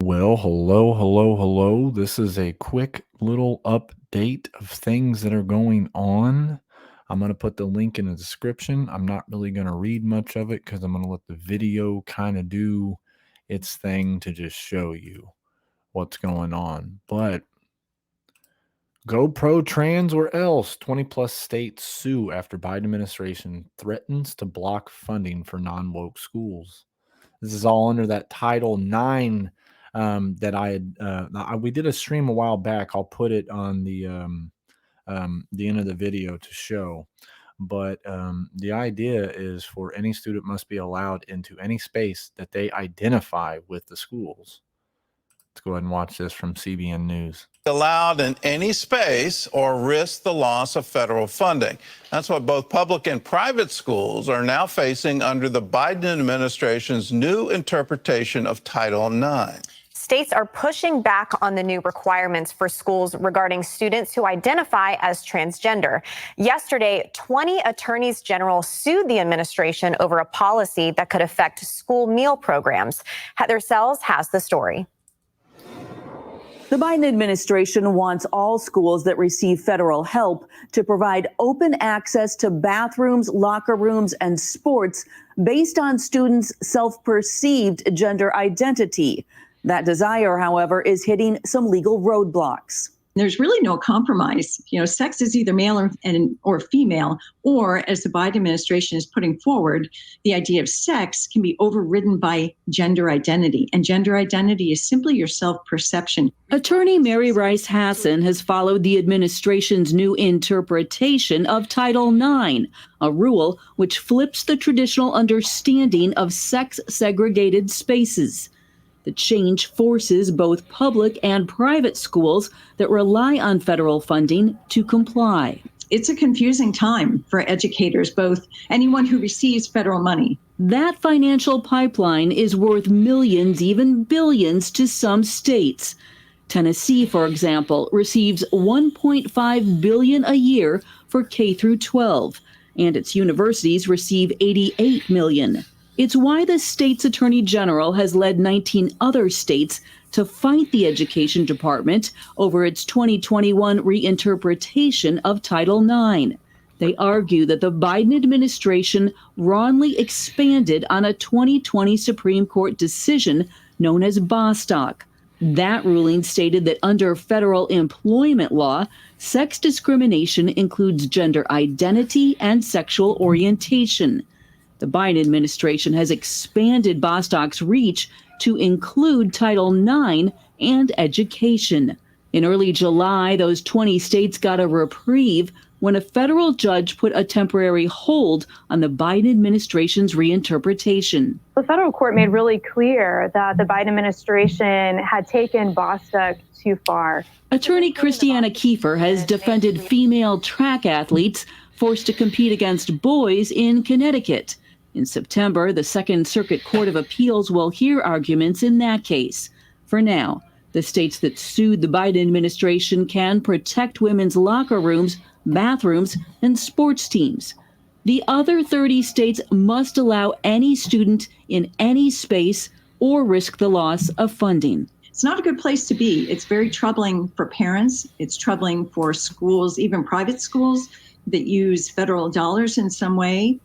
Well, hello, hello, hello. This is a quick little update of things that are going on. I'm going to put the link in the description. I'm not really going to read much of it because I'm going to let the video kind of do its thing to just show you what's going on. But go pro trans or else. 20 plus states sue after Biden administration threatens to block funding for non-woke schools. This is all under that Title IX that I had. We did a stream a while back. I'll put it on the end of the video to show. But the idea is for any student must be allowed into any space that they identify with the schools. Let's go ahead and watch this from CBN News. Allowed in any space or risk the loss of federal funding. That's what both public and private schools are now facing under the Biden administration's new interpretation of Title IX. States are pushing back on the new requirements for schools regarding students who identify as transgender. Yesterday, 20 attorneys general sued the administration over a policy that could affect school meal programs. Heather Sells has the story. The Biden administration wants all schools that receive federal help to provide open access to bathrooms, locker rooms, and sports based on students' self-perceived gender identity. That desire, however, is hitting some legal roadblocks. There's really no compromise. Sex is either male or female, or as the Biden administration is putting forward, the idea of sex can be overridden by gender identity. And gender identity is simply your self-perception. Attorney Mary Rice Hassan has followed the administration's new interpretation of Title IX, a rule which flips the traditional understanding of sex-segregated spaces. The change forces both public and private schools that rely on federal funding to comply. It's a confusing time for educators, both anyone who receives federal money. That financial pipeline is worth millions, even billions to some states. Tennessee, for example, receives $1.5 billion a year for K through 12, and its universities receive $88 million. It's why the state's attorney general has led 19 other states to fight the education department over its 2021 reinterpretation of Title IX. They argue that the Biden administration wrongly expanded on a 2020 Supreme Court decision known as Bostock. That ruling stated that under federal employment law, sex discrimination includes gender identity and sexual orientation. The Biden administration has expanded Bostock's reach to include Title IX and education. In early July, those 20 states got a reprieve when a federal judge put a temporary hold on the Biden administration's reinterpretation. The federal court made really clear that the Biden administration had taken Bostock too far. Attorney Christiana Kiefer has defended female track athletes forced to compete against boys in Connecticut. In September, the Second Circuit Court of Appeals will hear arguments in that case. For now, the states that sued the Biden administration can protect women's locker rooms, bathrooms, and sports teams. The other 30 states must allow any student in any space or risk the loss of funding. It's not a good place to be. It's very troubling for parents. It's troubling for schools, even private schools that use federal dollars in some way.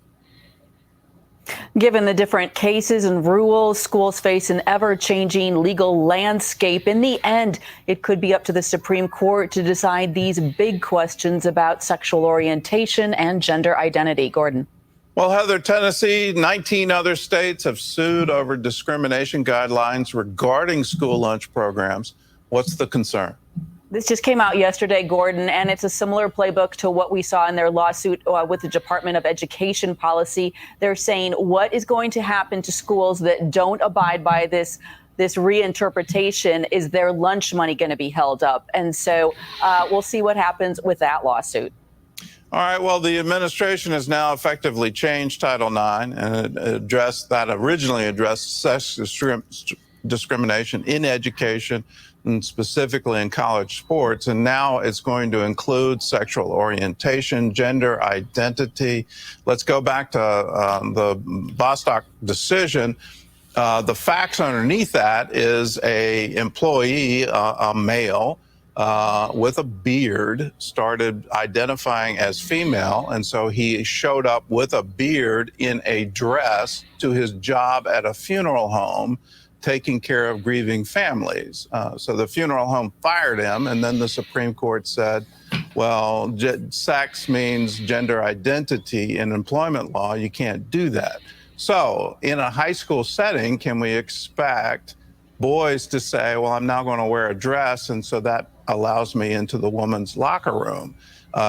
Given the different cases and rules, schools face an ever-changing legal landscape. In the end, it could be up to the Supreme Court to decide these big questions about sexual orientation and gender identity. Gordon. Well, Heather, Tennessee, 19 other states have sued over discrimination guidelines regarding school lunch programs. What's the concern? This just came out yesterday, Gordon, and it's a similar playbook to what we saw in their lawsuit with the Department of Education policy. They're saying what is going to happen to schools that don't abide by this reinterpretation. Is their lunch money going to be held up? And so we'll see what happens with that lawsuit. All right. Well, the administration has now effectively changed Title IX, and it originally addressed sex discrimination in education, and specifically in college sports. And now it's going to include sexual orientation, gender identity. Let's go back to the Bostock decision. The facts underneath that is a employee, a male, with a beard, started identifying as female, and so he showed up with a beard in a dress to his job at a funeral home, taking care of grieving families. So the funeral home fired him, and then the Supreme Court said, well, sex means gender identity in employment law. You can't do that. So in a high school setting, can we expect boys to say, well, I'm now going to wear a dress, and so that allows me into the woman's locker room?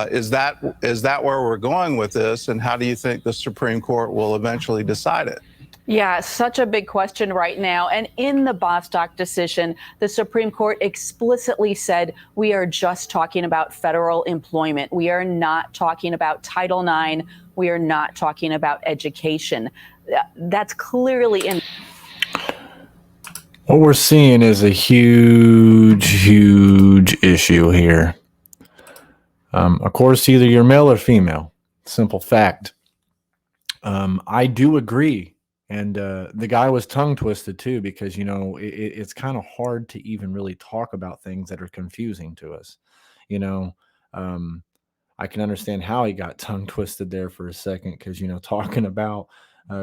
Is that where we're going with this, and how do you think the Supreme Court will eventually decide it? Yeah, such a big question right now. And in the Bostock decision, the Supreme Court explicitly said we are just talking about federal employment. We are not talking about Title IX. We are not talking about education. That's clearly in. What we're seeing is a huge issue here. Of course, either you're male or female. Simple fact. I do agree. And the guy was tongue twisted too, because, you know, it's kind of hard to even really talk about things that are confusing to us. You know, I can understand how he got tongue twisted there for a second, because, you know, talking about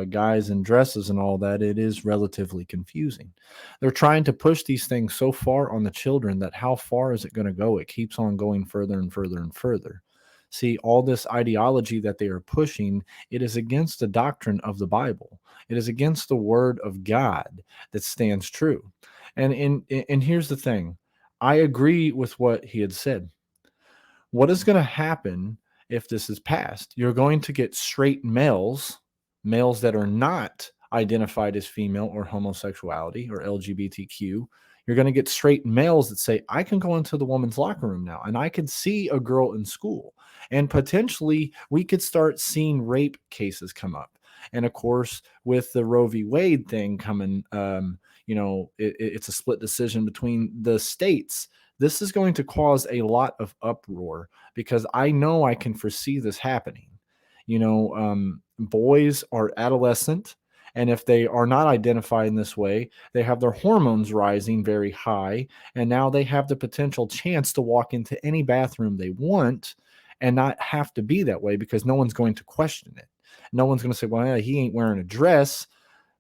guys in dresses and all that, it is relatively confusing. They're trying to push these things so far on the children that how far is it going to go? It keeps on going further and further and further. See, all this ideology that they are pushing, it is against the doctrine of the Bible. It is against the word of God that stands true. And here's the thing. I agree with what he had said. What is going to happen if this is passed? You're going to get straight males that are not identified as female or homosexuality or LGBTQ. You're going to get straight males that say, I can go into the woman's locker room now and I can see a girl in school. And potentially we could start seeing rape cases come up. And of course, with the Roe v. Wade thing coming, you know, it's a split decision between the states. This is going to cause a lot of uproar, because I know I can foresee this happening. You know, boys are adolescent, and if they are not identified in this way, they have their hormones rising very high, and now they have the potential chance to walk into any bathroom they want and not have to be that way, because no one's going to question it. No one's going to say, well, yeah, he ain't wearing a dress,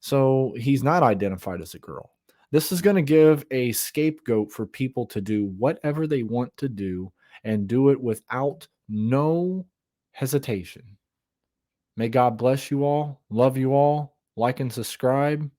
so he's not identified as a girl. This is going to give a scapegoat for people to do whatever they want to do and do it without no hesitation. May God bless you all. Love you all. Like and subscribe.